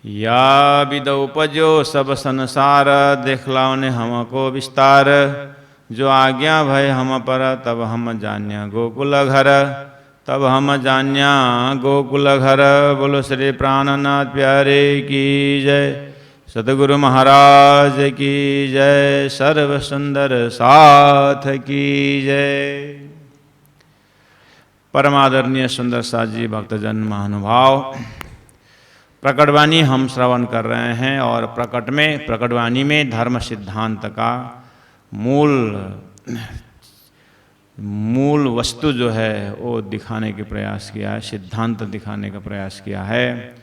या विद उपजो सब संसार, देखलाओ ने हमको विस्तार। जो आज्ञा भय हम पर, तब हम जान्या गोकुल घर। तब हम जान्या गोकुल घर। बोलो श्री प्राणनाथ प्यारे की जय। सतगुरु महाराज की जय। सर्व सुंदर साथ की जय। परमादरणीय सुंदर साथ जी भक्तजन महानुभाव, प्रकटवाणी हम श्रवण कर रहे हैं और प्रकटवाणी में धर्म सिद्धांत का मूल वस्तु जो है वो दिखाने के प्रयास किया है, सिद्धांत दिखाने का प्रयास किया है।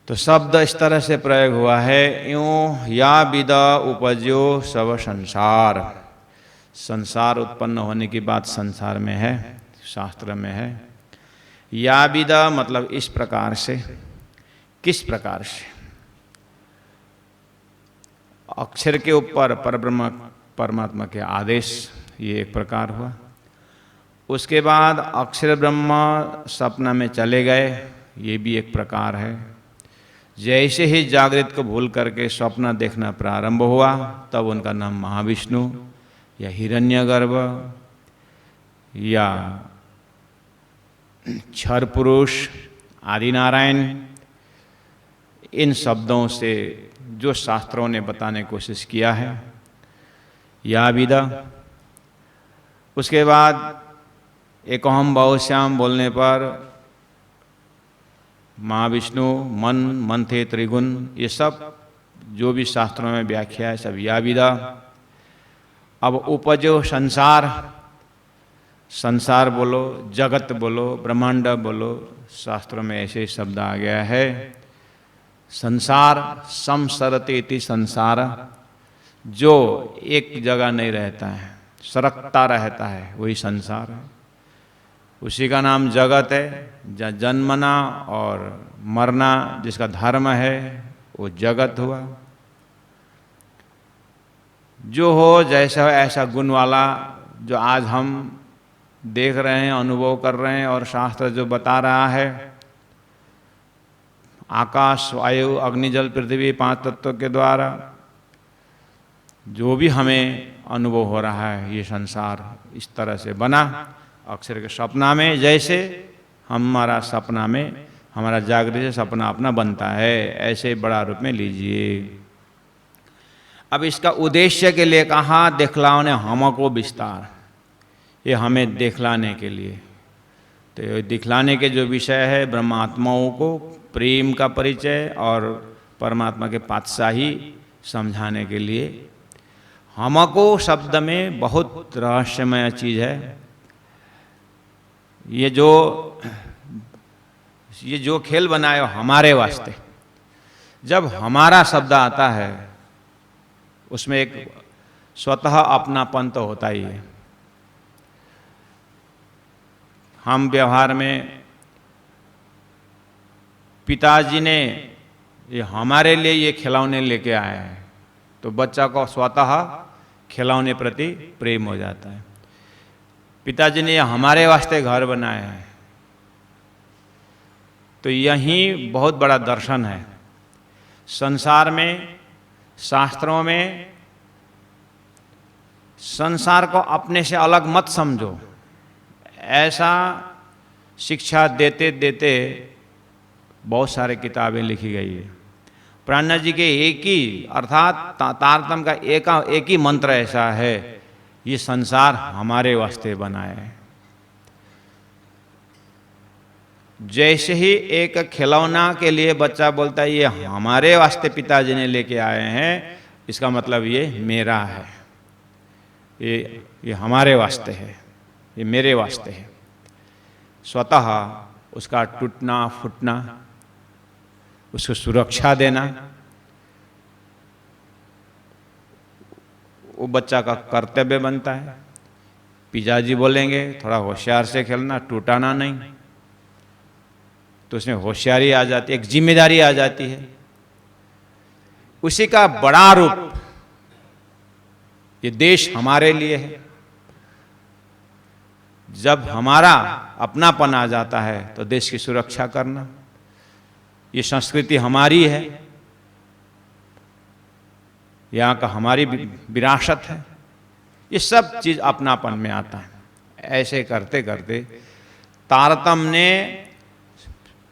तो शब्द इस तरह से प्रयोग हुआ है, यूं या विदा उपजो सब संसार। संसार उत्पन्न होने की बात संसार में है, शास्त्र में है। या विदा मतलब इस प्रकार से, किस प्रकार से? अक्षर के ऊपर परब्रह्म परमात्मा के आदेश, ये एक प्रकार हुआ। उसके बाद अक्षर ब्रह्म सपना में चले गए, ये भी एक प्रकार है। जैसे ही जागृत को भूल करके स्वप्न देखना प्रारंभ हुआ, तब उनका नाम महाविष्णु या हिरण्यगर्भ या क्षर पुरुष आदि नारायण, इन शब्दों से जो शास्त्रों ने बताने की कोशिश किया है, या विदा। उसके बाद एक अहम बहुश्याम बोलने पर महाविष्णु मन थे त्रिगुण, ये सब जो भी शास्त्रों में व्याख्या है सब या विदा। अब उपजो संसार, संसार बोलो, जगत बोलो, ब्रह्मांड बोलो, शास्त्रों में ऐसे शब्द आ गया है। संसार संसरते इति संसार, जो एक जगह नहीं रहता है, सरकता रहता है, वही संसार है। उसी का नाम जगत है। जन्मना और मरना जिसका धर्म है वो जगत हुआ। जो हो जैसा ऐसा गुण वाला, जो आज हम देख रहे हैं, अनुभव कर रहे हैं और शास्त्र जो बता रहा है, आकाश वायु अग्नि जल पृथ्वी 5 तत्वों के द्वारा जो भी हमें अनुभव हो रहा है, ये संसार इस तरह से बना। अक्षर के सपना में जैसे हमारा सपना में, हमारा जागृत से सपना अपना बनता है, ऐसे बड़ा रूप में लीजिए। अब इसका उद्देश्य के लिए कहा, दिखलाओ ने हमको विस्तार, ये हमें दिखलाने के लिए। तो ये दिखलाने के जो विषय है, ब्रह्मात्माओं को प्रेम का परिचय और परमात्मा के पातशाही समझाने के लिए। हमको शब्द में बहुत रहस्यमय चीज है। ये जो खेल बनाए हो हमारे वास्ते, जब हमारा शब्द आता है उसमें एक स्वतः अपनापन तो होता ही है। हम व्यवहार में पिताजी ने ये हमारे लिए ये खिलौने लेके आए हैं, तो बच्चा को स्वतः खिलौने प्रति प्रेम हो जाता है। पिताजी ने हमारे वास्ते घर बनाए हैं, तो यही बहुत बड़ा दर्शन है। संसार में, शास्त्रों में, संसार को अपने से अलग मत समझो, ऐसा शिक्षा देते देते बहुत सारे किताबें लिखी गई है। प्राणनाथ जी के एक ही अर्थात तारतम का एक ही मंत्र ऐसा है, ये संसार हमारे वास्ते बना है। जैसे ही एक खिलौना के लिए बच्चा बोलता है ये हमारे वास्ते पिताजी ने लेके आए हैं, इसका मतलब ये मेरा है, ये हमारे वास्ते है, ये मेरे वास्ते है। स्वतः उसका टूटना फूटना, उसको सुरक्षा देना, वो बच्चा का कर्तव्य बनता है। पिताजी बोलेंगे थोड़ा होशियार से खेलना, टूटाना नहीं, तो उसमें होशियारी आ जाती है, एक जिम्मेदारी आ जाती है। उसी का बड़ा रूप ये देश हमारे लिए है। जब हमारा अपनापन आ जाता है तो देश की सुरक्षा करना, ये संस्कृति हमारी है, यहाँ का हमारी विरासत है, ये सब चीज अपनापन में आता है। ऐसे करते करते तारतम्य ने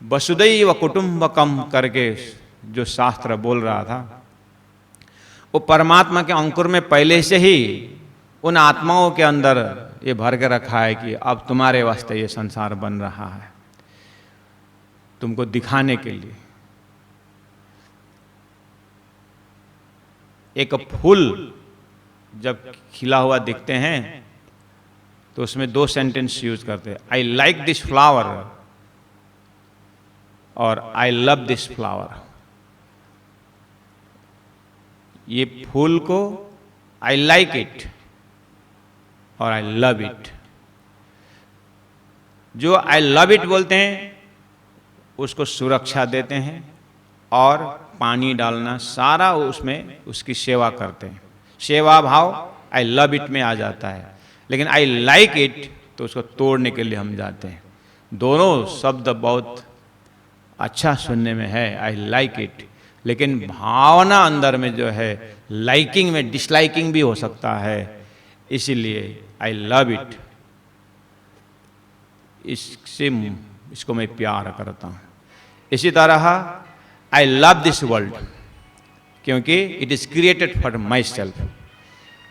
वसुदैव कुटुंबकम करके जो शास्त्र बोल रहा था, वो परमात्मा के अंकुर में पहले से ही उन आत्माओं के अंदर ये भर के रखा है कि अब तुम्हारे वास्ते ये संसार बन रहा है, तुमको दिखाने के लिए। एक फूल जब खिला हुआ दिखते हैं तो उसमें 2 सेंटेंस यूज करते हैं, आई लाइक दिस फ्लावर और आई लव दिस फ्लावर। ये फूल को आई लाइक इट और आई लव इट। जो आई लव इट बोलते हैं उसको सुरक्षा देते हैं और पानी डालना सारा उसमें उसकी सेवा करते हैं। सेवा भाव आई लव इट में आ जाता है। लेकिन आई लाइक इट तो उसको तोड़ने के लिए हम जाते हैं। दोनों शब्द बहुत अच्छा सुनने में है, आई लाइक इट, लेकिन भावना अंदर में जो है लाइकिंग में डिसलाइकिंग भी हो सकता है, इसीलिए आई लव इट, इसको मैं प्यार करता हूं। इसी तरह आई लव दिस वर्ल्ड क्योंकि it is created for my self,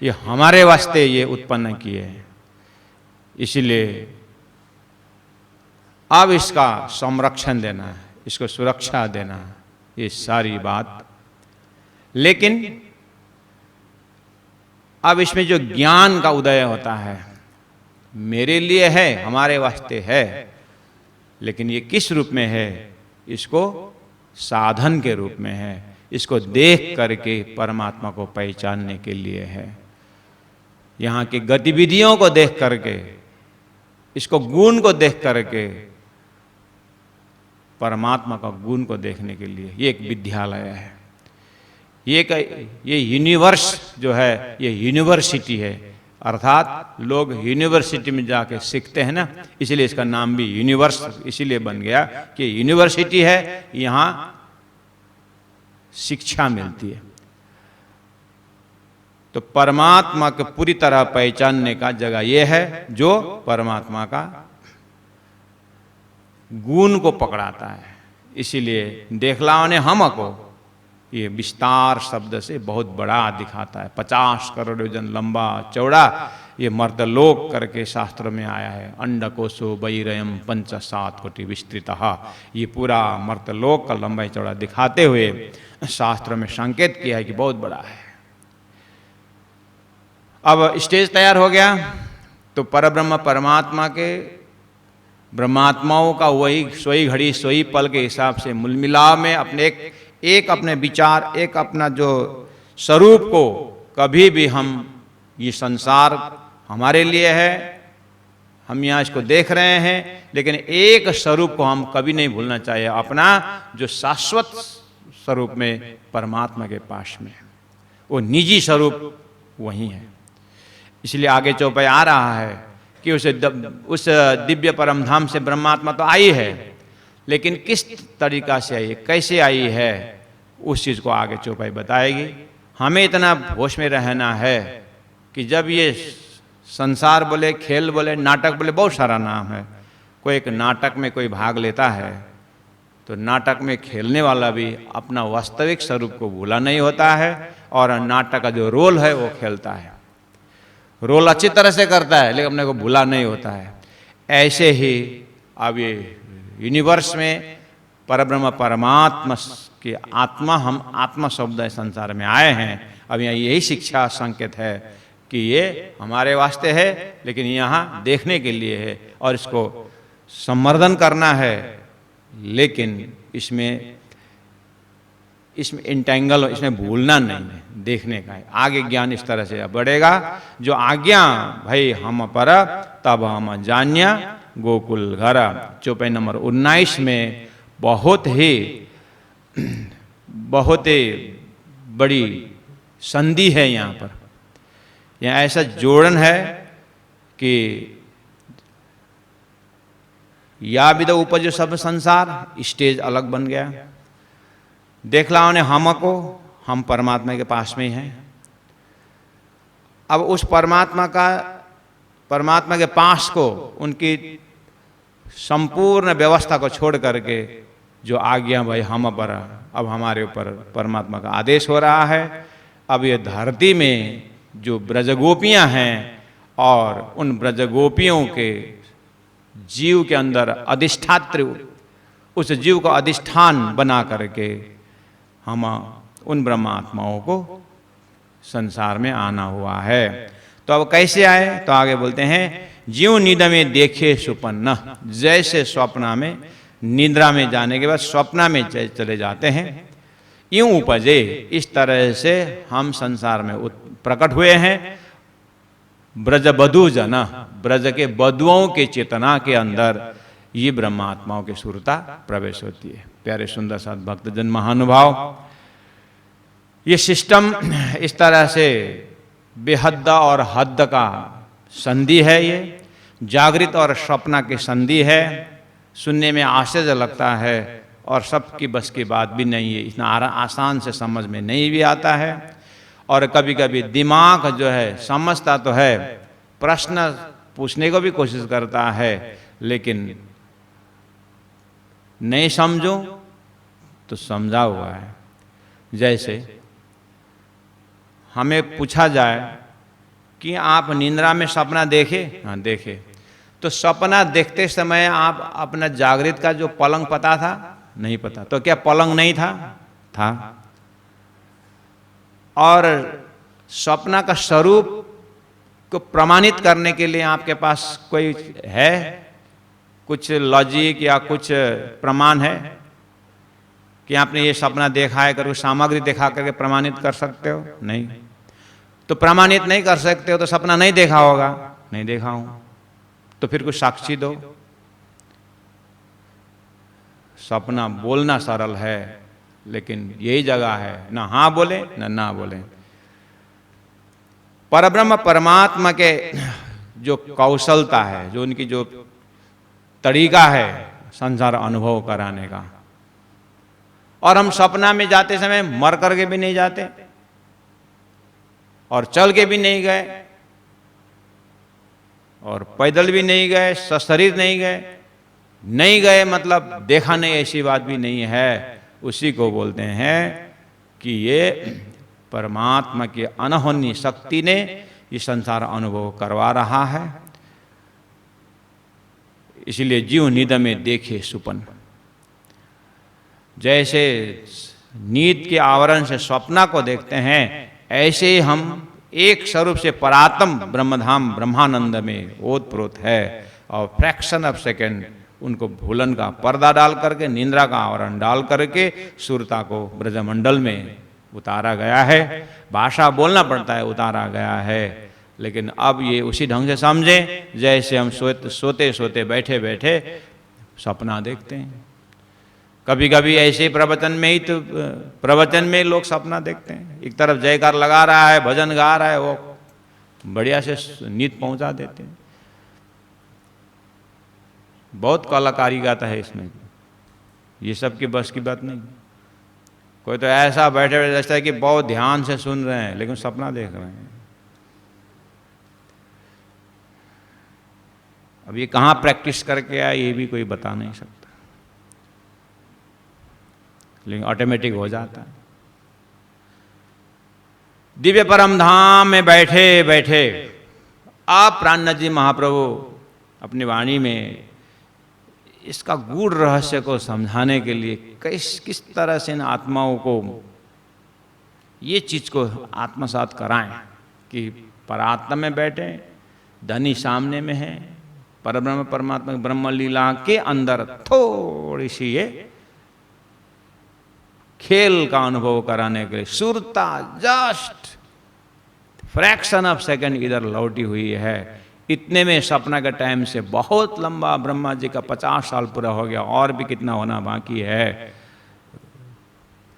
ये हमारे वास्ते ये उत्पन्न किए हैं, इसीलिए अब इसका संरक्षण देना है, इसको सुरक्षा देना है, ये सारी बात। लेकिन अब इसमें जो ज्ञान का उदय होता है, मेरे लिए है, हमारे वास्ते है, लेकिन ये किस रूप में है? इसको साधन के रूप में है, इसको देख करके परमात्मा को पहचानने के लिए है। यहाँ की गतिविधियों को देख करके, इसको गुण को देख करके परमात्मा का गुण को देखने के लिए ये एक विद्यालय है। ये यूनिवर्स जो है ये यूनिवर्सिटी है, अर्थात लोग यूनिवर्सिटी में जाके सीखते हैं ना, इसलिए इसका नाम भी यूनिवर्स इसीलिए बन गया कि यूनिवर्सिटी है, यहाँ शिक्षा मिलती है। तो परमात्मा को पूरी तरह पहचानने का जगह यह है जो परमात्मा का गुण को पकड़ाता है। इसीलिए देखलाओं ने हमको ये विस्तार शब्द से बहुत बड़ा दिखाता है, 50 करोड़ योजन लंबा चौड़ा ये मर्तलोक करके शास्त्र में आया है। अंडकोशो वैरयम 5-7 कोटि विस्तृतः, ये पूरा मर्तलोक का लंबाई चौड़ा दिखाते हुए शास्त्र में संकेत किया है कि बहुत बड़ा है। अब स्टेज तैयार हो गया तो परब्रह्म परमात्मा के ब्रह्मात्माओं का वही सोई घड़ी सोई पल के हिसाब से मिलमिलाव में अपने एक अपने विचार, एक अपना जो स्वरूप को कभी भी हम ये संसार हमारे लिए है, हम यहाँ इसको देख रहे हैं, लेकिन एक स्वरूप को हम कभी नहीं भूलना चाहिए, अपना जो शाश्वत स्वरूप में परमात्मा के पास में वो निजी स्वरूप वही है। इसलिए आगे चौपाई आ रहा है कि उस दिव्य परम धाम से ब्रह्मात्मा तो आई है, लेकिन किस तरीका से आई, कैसे आई है, उस चीज को आगे चौपाई बताएगी। हमें इतना होश में रहना है कि जब ये संसार बोले, खेल बोले, नाटक बोले, बहुत सारा नाम है। कोई एक नाटक में कोई भाग लेता है तो नाटक में खेलने वाला भी अपना वास्तविक स्वरूप को भूला नहीं होता है और नाटक का जो रोल है वो खेलता है, रोल अच्छी तरह से करता है, लेकिन अपने को भूला नहीं होता है। ऐसे ही अब ये यूनिवर्स में परब्रह्म परमात्मा की आत्मा, हम आत्मा शब्द संसार में आए हैं। अब यहाँ यही शिक्षा संकेत है कि ये हमारे वास्ते है, लेकिन यहाँ देखने के लिए है और इसको संवर्धन करना है, लेकिन इसमें इंटेंगल, इसमें भूलना नहीं है, देखने का है। आगे ज्ञान इस तरह से बढ़ेगा, जो आज्ञा भाई हम पर तब हम जान्या गोकुल घर। चौपाई नंबर 19 में बहुत ही बड़ी संधि है। यहाँ पर यहाँ ऐसा जोड़न है कि या विद उपज सब संसार, स्टेज अलग बन गया, देखला उन्हें हमको, हम परमात्मा के पास में ही हैं। अब उस परमात्मा के पास को उनकी संपूर्ण व्यवस्था को छोड़ करके जो आज्ञा भाई हम पर, अब हमारे ऊपर परमात्मा का आदेश हो रहा है। अब ये धरती में जो ब्रजगोपियां हैं और उन ब्रजगोपियों के जीव के अंदर अधिष्ठात्री, उस जीव का अधिष्ठान बना करके हम उन ब्रह्मात्माओं को संसार में आना हुआ है। तो अब कैसे आए? तो आगे बोलते हैं, जीव नींद में देखे सुपन्न, जैसे स्वप्न में, निद्रा में जाने के बाद स्वप्न में चले जाते हैं, यूं उपजे, इस तरह से हम संसार में प्रकट हुए हैं। ब्रज बधु जना, ब्रज के बधुओं के चेतना के अंदर ये ब्रह्मात्माओं की सुरता प्रवेश होती है। प्यारे सुंदर साथ भक्तजन महानुभाव, ये सिस्टम इस तरह से बेहद और हद का संधि है। ये जागृत और स्वप्न की संधि है। सुनने में आश्चर्य लगता है और सबकी बस की बात भी नहीं है, इतना आसान से समझ में नहीं भी आता है। और कभी कभी दिमाग जो है समझता तो है, प्रश्न पूछने को भी कोशिश करता है, लेकिन नहीं समझो तो समझा हुआ है। जैसे हमें पूछा जाए कि आप निद्रा में सपना देखे? हाँ देखे। तो सपना देखते समय आप अपना जागृत का जो पलंग पता था? नहीं पता। तो क्या पलंग नहीं था? था। और सपना का स्वरूप को प्रमाणित करने के लिए आपके पास कोई है, कुछ लॉजिक या कुछ प्रमाण है कि आपने ये सपना देखा है, करके सामग्री दिखा करके प्रमाणित कर सकते हो? नहीं। तो प्रमाणित नहीं कर सकते हो तो सपना नहीं देखा होगा? नहीं देखा हूं। तो फिर कुछ साक्षी दो। सपना बोलना सरल है, लेकिन यही जगह है ना हाँ बोले ना बोले। परब्रह्म परमात्मा के जो कौशलता है, जो उनकी जो तरीका है संसार अनुभव कराने का, और हम सपना में जाते समय मर करके भी नहीं जाते और चल के भी नहीं गए और पैदल भी नहीं गए, सशरीर नहीं गए मतलब देखा नहीं, ऐसी बात भी नहीं है। उसी को बोलते हैं कि ये परमात्मा की अनहोनी शक्ति ने ये संसार अनुभव करवा रहा है। इसलिए जीव नींद में देखे सुपन, जैसे नींद के आवरण से स्वप्न को देखते हैं, ऐसे ही हम एक स्वरूप से परात्म ब्रह्मधाम ब्रह्मानंद में ओतप्रोत है। और फ्रैक्शन ऑफ सेकेंड उनको भूलन का पर्दा डाल करके, निंद्रा का आवरण डाल करके सुरता को ब्रजमंडल में उतारा गया है। भाषा बोलना पड़ता है, उतारा गया है। लेकिन अब ये उसी ढंग से समझें जैसे हम सोते सोते बैठे बैठे सपना देखते हैं। कभी कभी ऐसे प्रवचन में ही तो प्रवचन में लोग सपना देखते हैं। एक तरफ जयकार लगा रहा है, भजन गा रहा है, वो बढ़िया से नींद पहुंचा देते हैं। बहुत कलाकारी गाता है इसमें, ये सब की बस की बात नहीं। कोई तो ऐसा बैठे बैठे लगता है कि बहुत ध्यान से सुन रहे हैं, लेकिन सपना देख रहे हैं। अब ये कहाँ प्रैक्टिस करके आया ये भी कोई बता नहीं सकता, लेकिन ऑटोमेटिक हो जाता है। दिव्य परम धाम में बैठे बैठे आप प्राणनाथ जी महाप्रभु अपनी वाणी में इसका गूढ़ रहस्य को समझाने के लिए किस तरह से इन आत्माओं को ये चीज को आत्मसात कराएं कि परात्मा में बैठे, धनी सामने में है, परब्रह्म परमात्मा ब्रह्म लीला के अंदर थोड़ी सी ये खेल का अनुभव कराने के लिए सुरता जस्ट फ्रैक्शन ऑफ सेकंड इधर लौटी हुई है। इतने में सपना के टाइम से बहुत लंबा, ब्रह्मा जी का 50 साल पूरा हो गया, और भी कितना होना बाकी है।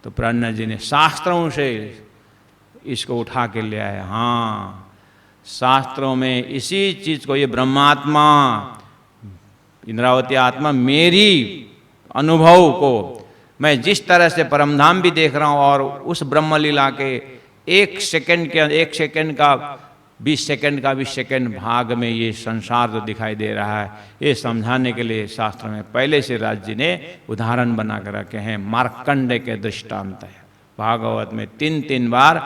तो प्राणनाथ जी ने शास्त्रों से इसको उठा के ले आए। हाँ, शास्त्रों में इसी चीज को, ये ब्रह्मात्मा इंद्रावती आत्मा मेरी अनुभव को मैं जिस तरह से परमधाम भी देख रहा हूँ और उस ब्रह्मलीला के 1 सेकंड का 20 सेकंड का 20 सेकंड भाग में ये संसार जो दिखाई दे रहा है, ये समझाने के लिए शास्त्र में पहले से राज जी ने उदाहरण बना कर रखे हैं। मार्कंडे के दृष्टांत है, भागवत में 3 बार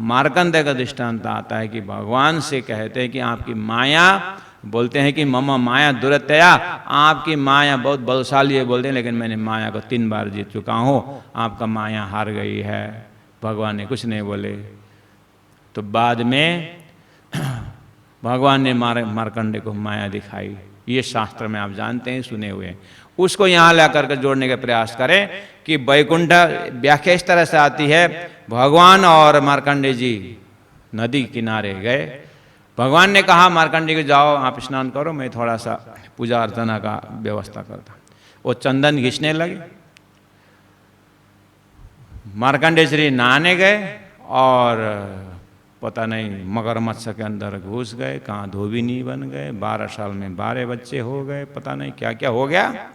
मार्कंडे का दृष्टांत आता है कि भगवान से कहते हैं कि आपकी माया, बोलते हैं कि मम माया दुरतया, आपकी माया बहुत बलशाली है बोलते हैं, लेकिन मैंने माया को 3 बार जीत चुका हूँ, आपका माया हार गई है। भगवान ने कुछ नहीं बोले। तो बाद में भगवान ने मार्कंडे को माया दिखाई। ये शास्त्र में आप जानते हैं, सुने हुए हैं। उसको यहाँ ला करके जोड़ने का प्रयास करें कि वैकुंठ व्याख्या इस तरह से आती है, भगवान और मार्कंडे जी नदी किनारे गए। भगवान ने कहा मार्कंडे को जाओ आप स्नान करो, मैं थोड़ा सा पूजा अर्चना का व्यवस्था करता। वो चंदन घिसने लगे। मार्कंडे श्री नहाने गए और पता नहीं मगरमच्छ के अंदर घुस गए, कहाँ धोबिनी बन गए, 12 साल में 12 बच्चे हो गए, पता नहीं क्या क्या हो गया।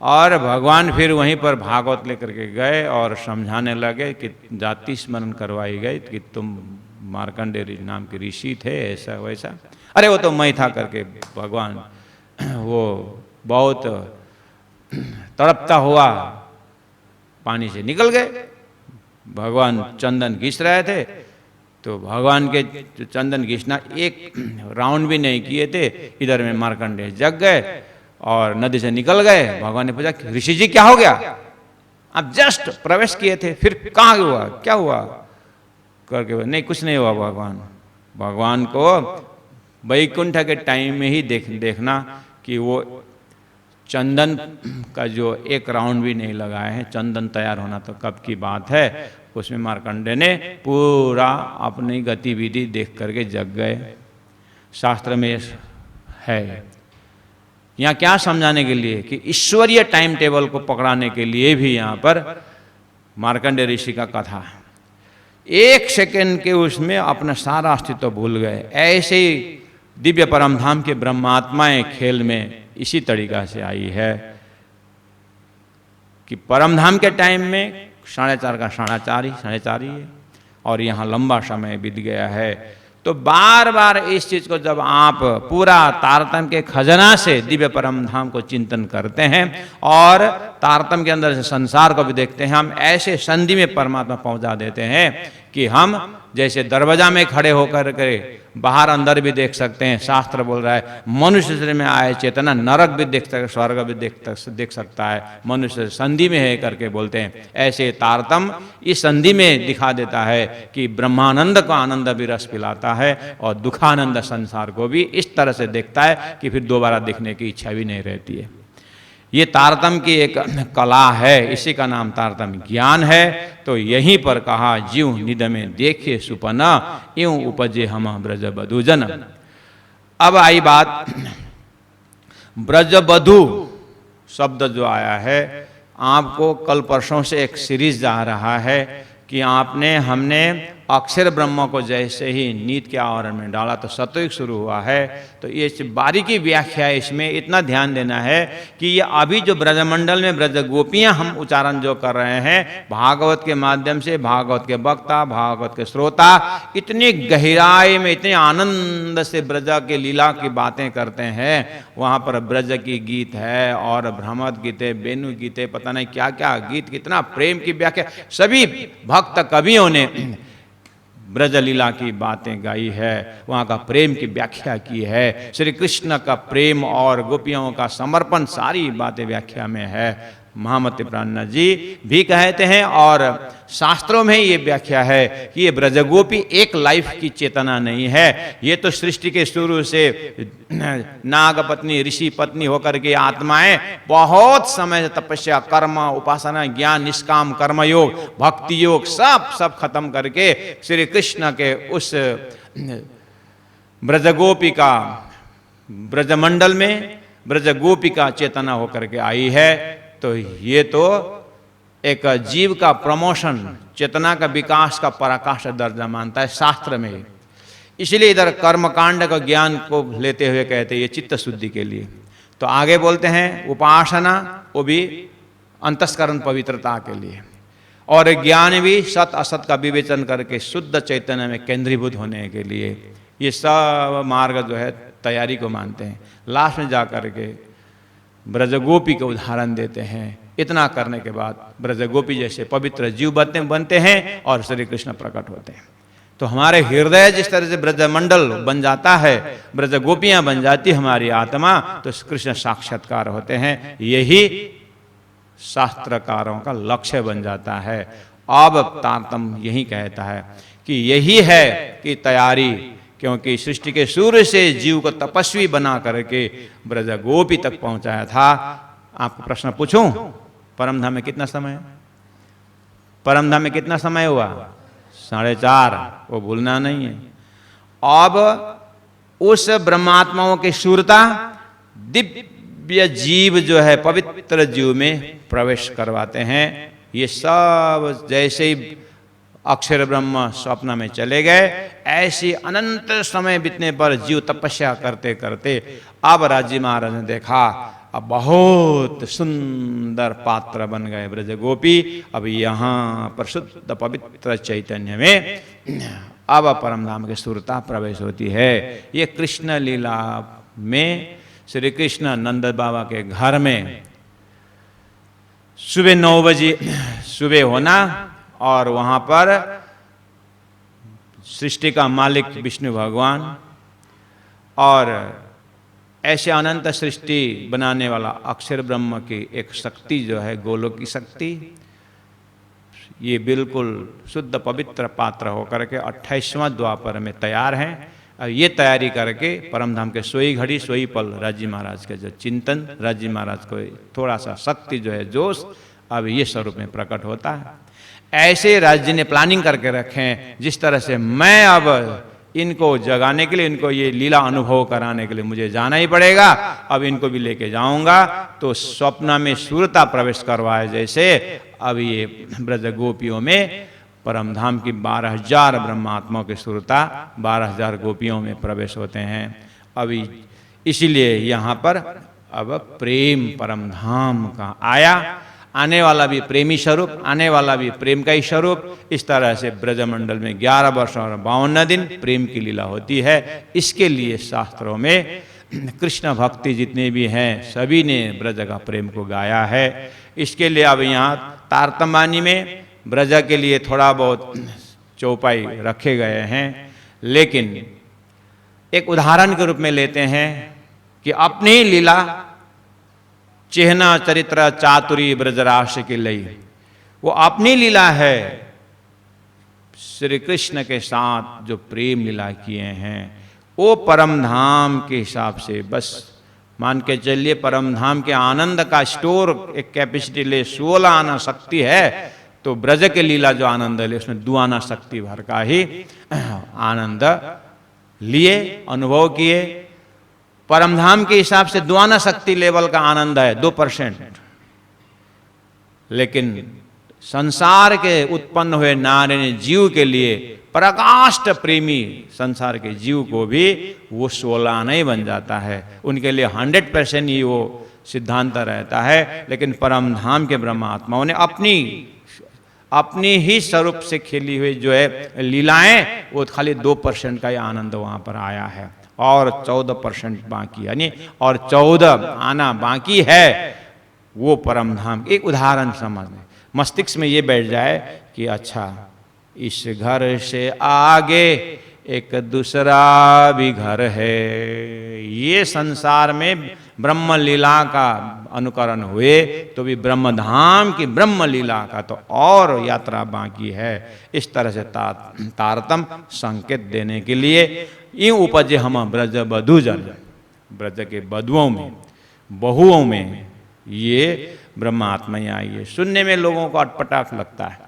और भगवान फिर वहीं पर भागवत लेकर के गए और समझाने लगे कि जाति स्मरण करवाई गई कि तुम मार्कंडे नाम के ऋषि थे, ऐसा वैसा। अरे वो तो मैं था करके भगवान वो बहुत तड़पता हुआ पानी से निकल गए। भगवान चंदन घिस रहे थे, तो भगवान के चंदन घिसना 1 राउंड भी नहीं किए थे, इधर में मार्कंडे जग गए और नदी से निकल गए। भगवान ने पूछा ऋषि जी क्या हो गया, आप जस्ट प्रवेश किए थे, फिर कहाँ हुआ, क्या हुआ करके, नहीं कुछ नहीं हुआ। भगवान को वैकुंठ के टाइम में ही देखना कि वो चंदन का जो 1 राउंड भी नहीं लगाए हैं, चंदन तैयार होना तो कब की बात है। उसमें मार्कंडे ने पूरा अपनी गतिविधि देख करके जग गए। शास्त्र में है यहाँ क्या समझाने के लिए कि ईश्वरीय टाइम टेबल को पकड़ाने के लिए भी यहाँ पर मार्कंडे ऋषि का कथा है। 1 सेकंड के उसमें अपना सारा अस्तित्व भूल गए। ऐसे ही दिव्य परमधाम के ब्रह्मात्माएं खेल में इसी तरीका से आई है कि परमधाम के टाइम में 4:30 का 4:30 ही है और यहाँ लंबा समय बीत गया है। तो बार बार इस चीज को जब आप पूरा तारतम्य के खजाना से दिव्य परमधाम को चिंतन करते हैं और तारतम्य के अंदर से संसार को भी देखते हैं, हम ऐसे संधि में परमात्मा पहुंचा देते हैं कि हम जैसे दरवाजा में खड़े होकर के बाहर अंदर भी देख सकते हैं। शास्त्र बोल रहा है मनुष्य शरीर में आए चेतना नरक भी देख सकता है, स्वर्ग भी देख सकता है, मनुष्य संधि में है करके बोलते हैं। ऐसे तारतम्य इस संधि में दिखा देता है कि ब्रह्मानंद का आनंद भी रस पिलाता है और दुखानंद संसार को भी इस तरह से देखता है कि फिर दोबारा देखने की इच्छा भी नहीं रहती है। ये तारतम्य की एक कला है, इसी का नाम तारतम्य ज्ञान है। तो यहीं पर कहा जीव निध में देखे सुपना यूं उपजे हम ब्रजबधु जन। अब आई बात ब्रजबधु शब्द जो आया है, आपको कल परसों से एक सीरीज जा रहा है कि हमने अक्षर ब्रह्म को जैसे ही नीत के आवरण में डाला तो सत्वयुग शुरू हुआ है। तो ये बारीकी व्याख्या है, इसमें इतना ध्यान देना है कि ये अभी जो ब्रजमंडल में ब्रज गोपियां हम उच्चारण जो कर रहे हैं भागवत के माध्यम से, भागवत के वक्ता, भागवत के श्रोता इतनी गहराई में इतने आनंद से ब्रज के लीला की बातें करते हैं। वहाँ पर ब्रज की गीत है और भ्रमद गीत है, बेनु गीत है, पता नहीं क्या क्या गीत, कितना प्रेम की व्याख्या सभी भक्त कवियों ने ब्रज लीला की बातें गाई है, वहाँ का प्रेम की व्याख्या की है। श्री कृष्ण का प्रेम और गोपियों का समर्पण सारी बातें व्याख्या में है। महामती प्राणनाथ जी भी कहते हैं और शास्त्रों में ये व्याख्या है कि ये ब्रजगोपी एक लाइफ की चेतना नहीं है, ये तो सृष्टि के शुरू से नाग पत्नी ऋषि पत्नी होकर के आत्माएं बहुत समय से तपस्या, कर्म, उपासना, ज्ञान, निष्काम कर्मयोग, भक्ति योग सब खत्म करके श्री कृष्ण के उस ब्रजगोपी का ब्रजमंडल में ब्रजगोपी का चेतना होकर के आई है। तो ये तो एक जीव का प्रमोशन, चेतना का विकास का पराकाष्ठ दर्जा मानता है शास्त्र में। इसलिए इधर कर्मकांड का ज्ञान को लेते हुए कहते हैं ये चित्त शुद्धि के लिए। तो आगे बोलते हैं उपासना, वो भी अंतस्करण पवित्रता के लिए, और ज्ञान भी सत असत का विवेचन करके शुद्ध चैतन्य में केंद्रीभूत होने के लिए। ये सब मार्ग जो है तैयारी को मानते हैं। लास्ट में जाकर के ब्रजगोपी के उदाहरण देते हैं। इतना करने के बाद ब्रजगोपी जैसे पवित्र जीव बनते हैं और श्री कृष्ण प्रकट होते हैं। तो हमारे हृदय जिस तरह से ब्रजमंडल बन जाता है, ब्रजगोपियां बन जाती हमारी आत्मा, तो कृष्ण साक्षात्कार होते हैं। यही शास्त्रकारों का लक्ष्य बन जाता है। अब तारतम यही कहता है कि यही है कि तैयारी, क्योंकि सृष्टि के सूर्य से जीव को तपस्वी बना करके ब्रजगोपी तक पहुंचाया था। आपको प्रश्न पूछूं, परमधाम में कितना समय है? परमधाम में कितना समय हुआ? 4.5, वो भूलना नहीं है। अब उस ब्रह्मात्माओं की शूरता दिव्य जीव जो है पवित्र जीव में प्रवेश करवाते हैं। ये सब जैसे ही अक्षर ब्रह्म स्वप्न में चले गए, ऐसी अनंत समय बीतने पर जीव तपस्या करते करते अब राजी महाराज ने देखा अब बहुत सुंदर पात्र बन गए ब्रजगोपी। अब यहाँ पर शुद्ध पवित्र चैतन्य में अब परमधाम की सुरता प्रवेश होती है। ये कृष्ण लीला में श्री कृष्ण नंद बाबा के घर में सुबह 9 बजे सुबह होना, और वहां पर सृष्टि का मालिक विष्णु भगवान और ऐसे अनंत सृष्टि बनाने वाला अक्षर ब्रह्म की एक शक्ति जो है गोलोक की शक्ति, ये बिल्कुल शुद्ध पवित्र पात्र होकर के 28वां द्वापर में तैयार हैं। और ये तैयारी करके परमधाम के सोई घड़ी सोई पल राज्य महाराज के जो चिंतन, राज्य महाराज को थोड़ा सा शक्ति जो है जोश अब ये स्वरूप में प्रकट होता है। ऐसे राज्य ने प्लानिंग करके रखे हैं, जिस तरह से मैं अब इनको जगाने के लिए, इनको ये लीला अनुभव कराने के लिए मुझे जाना ही पड़ेगा। अब इनको भी लेके जाऊंगा। तो स्वप्न में सूरता प्रवेश करवाए जैसे अब ये ब्रज गोपियों में परमधाम की 12,000 ब्रह्मात्माओं की सूरता 12,000 गोपियों में प्रवेश होते हैं। अभी इसीलिए यहाँ पर अब प्रेम परमधाम का आया, आने वाला भी प्रेमी स्वरूप, आने वाला भी प्रेम का ही स्वरूप। इस तरह से ब्रजमंडल में 11 वर्ष और 52 दिन प्रेम की लीला होती है। इसके लिए शास्त्रों में कृष्ण भक्ति जितने भी हैं सभी ने ब्रज का प्रेम को गाया है। इसके लिए अब यहाँ तारतम्य में ब्रज के लिए थोड़ा बहुत चौपाई रखे गए हैं, लेकिन एक उदाहरण के रूप में लेते हैं कि अपनी लीला चिन्ह चरित्र चातुरी ब्रजराश की लई, वो अपनी लीला है। श्री कृष्ण के साथ जो प्रेम लीला किए हैं वो परमधाम के हिसाब से बस मान के चलिए, परमधाम के आनंद का स्टोर एक कैपेसिटी ले 16 आना शक्ति है, तो ब्रज के लीला जो आनंद ले उसमें 2 आना शक्ति भर का ही आनंद लिए, अनुभव किए। परमधाम के हिसाब से 2 आना शक्ति लेवल का आनंद है 2%, लेकिन संसार के उत्पन्न हुए नारायण जीव के लिए प्रकाष्ठ प्रेमी संसार के जीव को भी वो 16 नहीं बन जाता है। उनके लिए 100% ही वो सिद्धांत रहता है। लेकिन परमधाम के ब्रह्मात्माओं ने अपनी ही स्वरूप से खेली हुई जो है लीलाएं, वो खाली 2% का ही आनंद वहां पर आया है और 14% बाकी, यानी और 14 आना बाकी है। वो परमधाम एक उदाहरण समझने मस्तिष्क में ये बैठ जाए कि अच्छा, इस घर से आगे एक दूसरा भी घर है। ये संसार में ब्रह्म लीला का अनुकरण हुए तो भी ब्रह्मधाम की ब्रह्म लीला का तो और यात्रा बाकी है। इस तरह से तारतम संकेत देने के लिए यूं उपजे हम ब्रज बधु जन, ब्रज के बधुओं में बहुओं में ये ब्रह्मात्मा आई है। सुनने में लोगों को अटपटाक लगता है,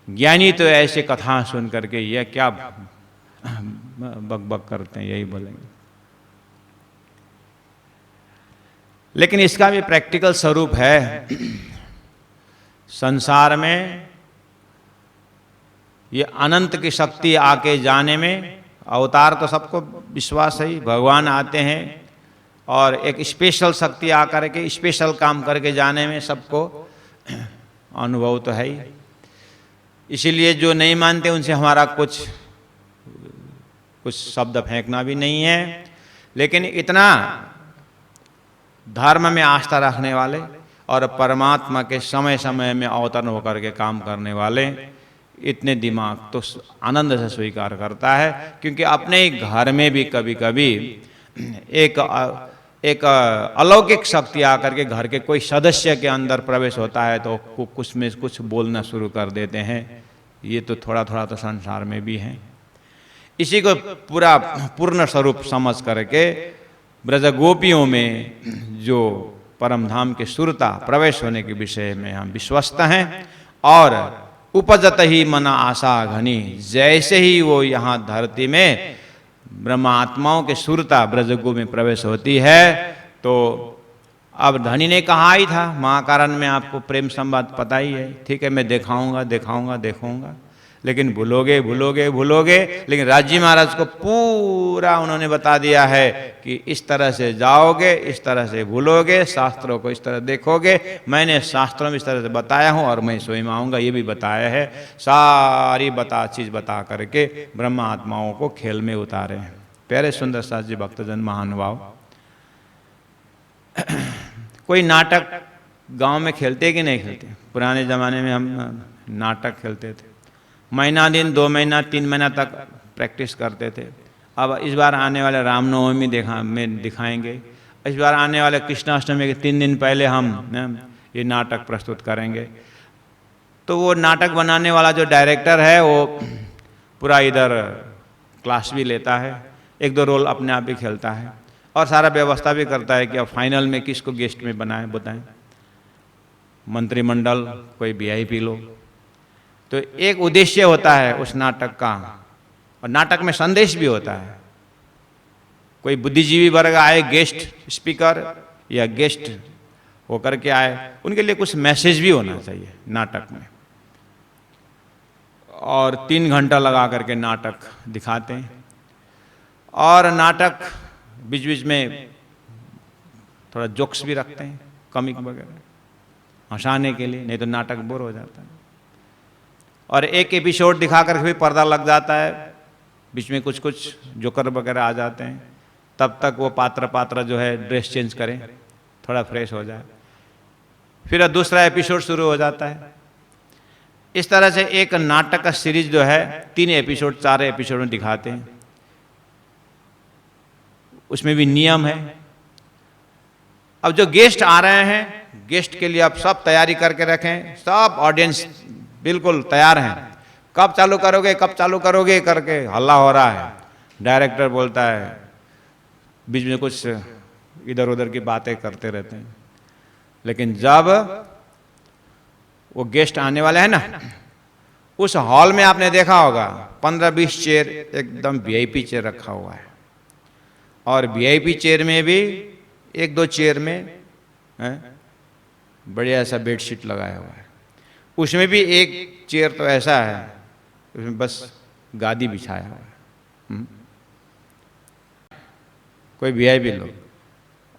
ज्ञानी तो ऐसे कथा सुन करके ये क्या बकबक करते हैं यही बोलेंगे, लेकिन इसका भी प्रैक्टिकल स्वरूप है। संसार में ये अनंत की शक्ति आके जाने में, अवतार तो सबको विश्वास है, भगवान आते हैं और एक स्पेशल शक्ति आकर के स्पेशल काम करके जाने में सबको अनुभव तो है ही। इसीलिए जो नहीं मानते उनसे हमारा कुछ शब्द फेंकना भी नहीं है। लेकिन इतना धर्म में आस्था रखने वाले और परमात्मा के समय समय में अवतरण होकर के काम करने वाले, इतने दिमाग तो आनंद से स्वीकार करता है। क्योंकि अपने ही घर में भी कभी कभी एक अलौकिक शक्ति आकर के घर के कोई सदस्य के अंदर प्रवेश होता है तो कुछ में कुछ बोलना शुरू कर देते हैं। ये तो थोड़ा थोड़ा तो संसार में भी है। इसी को पूरा पूर्ण स्वरूप समझ करके ब्रज गोपियों में जो परम धाम की सुरता प्रवेश होने के विषय में हम विश्वस्त हैं। और उपजत ही मना आशा घनी, जैसे ही वो यहाँ धरती में ब्रह्मात्माओं के सुरता ब्रजगो में प्रवेश होती है तो अब धनी ने कहा ही था, महाकारण में आपको प्रेम संवाद पता ही है, ठीक है मैं दिखाऊंगा दिखाऊंगा देखूंगा, लेकिन भूलोगे भूलोगे भूलोगे। लेकिन राजी महाराज को पूरा उन्होंने बता दिया है कि इस तरह से जाओगे, इस तरह से भूलोगे, शास्त्रों को इस तरह देखोगे। मैंने शास्त्रों में इस तरह से बताया हूँ और मैं स्वयं आऊँगा, ये भी बताया है। सारी चीज़ बता करके ब्रह्मा आत्माओं को खेल में उतारे हैं। प्यारे सुंदर सास जी भक्तजन महानुभाव, कोई नाटक गांव में खेलते कि नहीं खेलते? पुराने ज़माने में हम नाटक खेलते थे, महीना दिन 2 महीना 3 महीना तक प्रैक्टिस करते थे। अब इस बार आने वाले रामनवमी में दिखाएंगे। इस बार आने वाले कृष्णाष्टमी के 3 दिन पहले हम ये नाटक प्रस्तुत करेंगे। तो वो नाटक बनाने वाला जो डायरेक्टर है वो पूरा इधर क्लास भी लेता है, 1-2 रोल अपने आप भी खेलता है और सारा व्यवस्था भी करता है कि अब फाइनल में किसको गेस्ट में बनाएं बताएं, मंत्रिमंडल, कोई वीआईपी लोग। तो एक उद्देश्य होता है उस नाटक का, और नाटक में संदेश भी होता है। कोई बुद्धिजीवी वर्ग आए गेस्ट स्पीकर या गेस्ट होकर के आए, उनके लिए कुछ मैसेज भी होना चाहिए नाटक में। और 3 घंटा लगा करके नाटक दिखाते हैं। और नाटक बीच बीच में थोड़ा जोक्स भी रखते हैं, कॉमिक वगैरह हंसाने के लिए, नहीं तो नाटक बोर हो जाता है। और एक एपिसोड दिखा कर भी पर्दा लग जाता है, बीच में कुछ कुछ जोकर वगैरह आ जाते हैं, तब तक वो पात्र जो है ड्रेस चेंज करें, थोड़ा फ्रेश हो जाए, फिर दूसरा एपिसोड शुरू हो जाता है। इस तरह से एक नाटक का सीरीज जो है 3 एपिसोड 4 एपिसोड में दिखाते हैं। उसमें भी नियम है। अब जो गेस्ट आ रहे हैं, गेस्ट के लिए आप सब तैयारी करके रखें, सब ऑडियंस बिल्कुल तैयार हैं। कब चालू करोगे कब चालू करोगे करके हल्ला हो रहा है। डायरेक्टर बोलता है, बीच में कुछ इधर उधर की बातें करते रहते हैं। लेकिन जब वो गेस्ट आने वाले हैं ना, उस हॉल में आपने देखा होगा 15-20 चेयर एकदम वीआईपी चेयर रखा हुआ है। और वीआईपी चेयर में भी 1-2 चेयर में बढ़िया सा बेडशीट लगाया हुआ है। उसमें भी एक चेयर तो ऐसा है उसमें बस गादी बिछाया हुआ है। कोई वीआईपी लोग,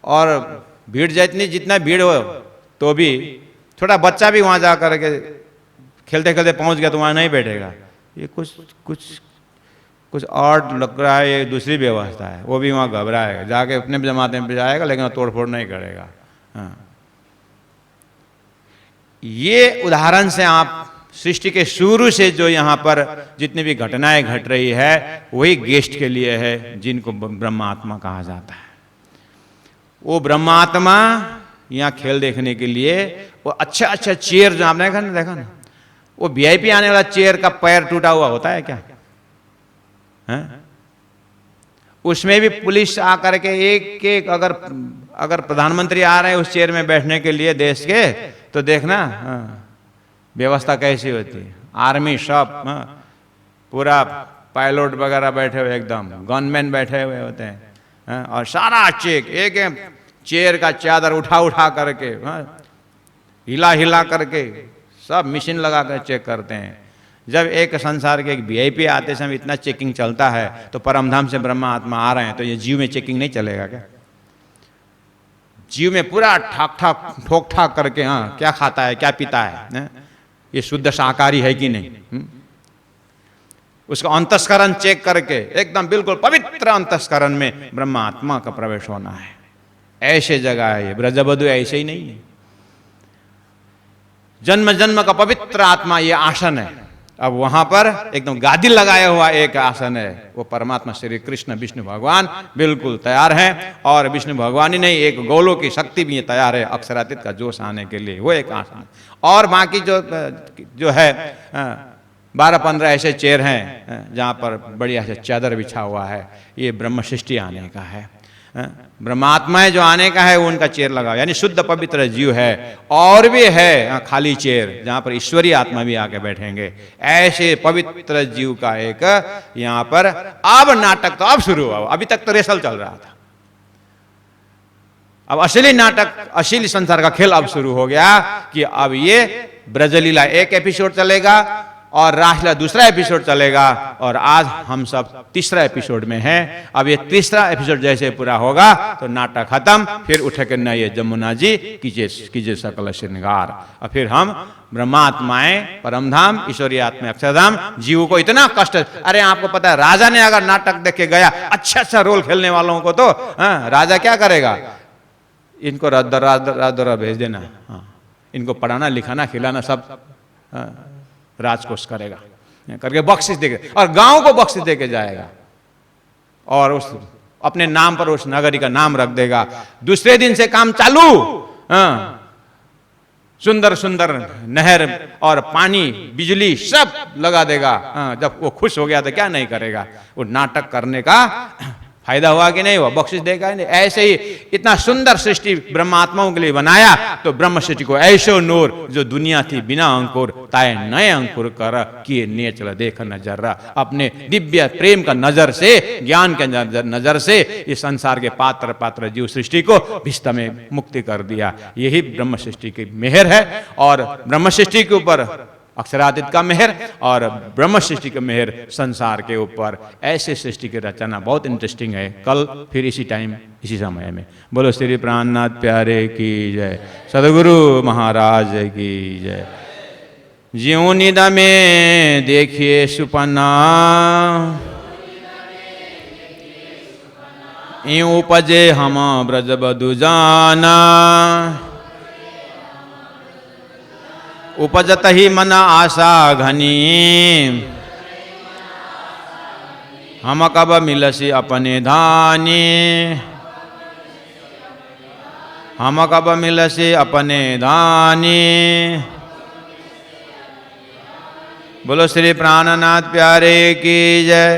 और भीड़ जितना भीड़ हो तो भी छोटा बच्चा भी वहाँ जा कर के खेलते खेलते पहुँच गया तो वहाँ नहीं बैठेगा। ये कुछ और लग रहा है, ये दूसरी व्यवस्था है। वो भी वहाँ घबराएगा, जाके अपने जमाते में जाएगा लेकिन तोड़फोड़ नहीं करेगा। हाँ, ये उदाहरण से आप सृष्टि के शुरू से जो यहाँ पर जितनी भी घटनाएं घट रही है वही गेस्ट के लिए है, जिनको ब्रह्मात्मा कहा जाता है। वो ब्रह्मात्मा यहाँ खेल देखने के लिए वो अच्छा चेयर जो आपने देखा ना, वो वीआईपी आने वाला चेयर का पैर टूटा हुआ होता है क्या है? उसमें भी पुलिस आकर के एक अगर प्रधानमंत्री आ रहे हैं उस चेयर में बैठने के लिए देश के, तो देखना व्यवस्था कैसी होती है। आर्मी सब पूरा पायलट वगैरह बैठे हुए, एकदम गनमैन बैठे हुए होते हैं। और सारा चेक एक चेयर का चादर उठा करके हिला करके सब मशीन लगा कर चेक करते हैं। जब एक संसार के एक वीआईपी आते समय इतना चेकिंग चलता है, तो परमधाम से ब्रह्मा आत्मा आ रहे हैं तो ये जीव में चेकिंग नहीं चलेगा क्या? जीव में पूरा ठोक ठाक करके, हाँ क्या खाता है क्या पीता है, ये शुद्ध शाकाहारी है कि नहीं, उसका अंतस्करण चेक करके एकदम बिल्कुल पवित्र अंतस्करण में ब्रह्मात्मा का प्रवेश होना है। ऐसे जगह है ये ब्रजबधु, ऐसे ही नहीं है। जन्म जन्म का पवित्र आत्मा ये आसन है। अब वहां पर एकदम गादी लगाया हुआ एक आसन है, वो परमात्मा श्री कृष्ण विष्णु भगवान बिल्कुल तैयार हैं, और विष्णु भगवान ही नहीं, एक गौलों की शक्ति भी तैयार है अक्षरातीत का जोश आने के लिए, वो एक आसन। और बाकी जो है 12-15 ऐसे चेयर हैं जहाँ पर बढ़िया से चादर बिछा हुआ है, ये ब्रह्म सृष्टि आने का है। ब्रह्मात्माएं जो आने का है वो उनका चेयर लगाओ, यानी शुद्ध पवित्र जीव है। और भी है खाली चेयर जहाँ पर ईश्वरीय आत्मा भी आके बैठेंगे। ऐसे पवित्र जीव का एक यहाँ पर अब नाटक तो अब शुरू हुआ, अभी तक तो रेसल चल रहा था। अब असली नाटक, असली संसार का खेल अब शुरू हो गया कि अब ये ब्रजलीला एक एपिसोड चलेगा और रासलीला दूसरा एपिसोड चलेगा, और आज हम सब तीसरा एपिसोड में हैं। अब ये तीसरा एपिसोड जैसे पूरा होगा तो नाटक खत्म, फिर उठ के न ये जमुना जी कीजिए सकल श्रृंगार, और फिर हम ब्रह्मात्माएं परमधाम ईश्वरीय आत्मा अक्षरधाम जीवों को इतना कष्ट। अरे आपको पता है राजा ने अगर नाटक देख के गया, अच्छा रोल खेलने वालों को तो राजा क्या करेगा, इनको राजदरबार भेज देना, इनको पढ़ाना लिखाना खिलाना सब राजकोष करेगा, करके बख्शिश देगा, और गांव को बख्शिश देके जाएगा, और उस अपने नाम पर उस नगरी का नाम रख देगा। दूसरे दिन से काम चालू, सुंदर सुंदर नहर और पानी बिजली सब लगा देगा। जब वो खुश हो गया तो क्या नहीं करेगा, वो नाटक करने का फायदा हुआ कि नहीं हुआ, बख्शिश देगा नहीं। ऐसे ही इतना सुंदर सृष्टि ब्रह्मात्माओं के लिए बनाया, तो ब्रह्म सृष्टि को ऐसो नूर जो दुनिया थी बिना अंकुर ताए नए अंकुर कर किए ने चला देख नजर, अपने दिव्य प्रेम का नजर से, ज्ञान के नजर से इस संसार के पात्र जीव सृष्टि को भिस्त में मुक्ति कर दिया। यही ब्रह्म सृष्टि की मेहर है, और ब्रह्म सृष्टि के ऊपर अक्षरातीत का मेहर और ब्रह्म सृष्टि का मेहर संसार के ऊपर। ऐसे सृष्टि की रचना बहुत इंटरेस्टिंग है। कल फिर इसी टाइम इसी समय में। बोलो श्री प्राणनाथ प्यारे की जय, सदगुरु महाराज की जय। ज्यों निद में देखिए सुपना, यूं उपजे हम ब्रजबधु जाना, उपजत ही मन आशा घनी, हम कब मिलसी अपने धानी, हम कब मिलसी अपने धानी। बोलो श्री प्राणनाथ प्यारे की जय,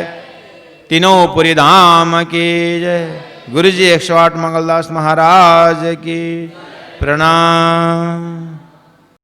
तीनों पुरी धाम की जय। गुरु जी 108 मंगलदास महाराज की प्रणाम।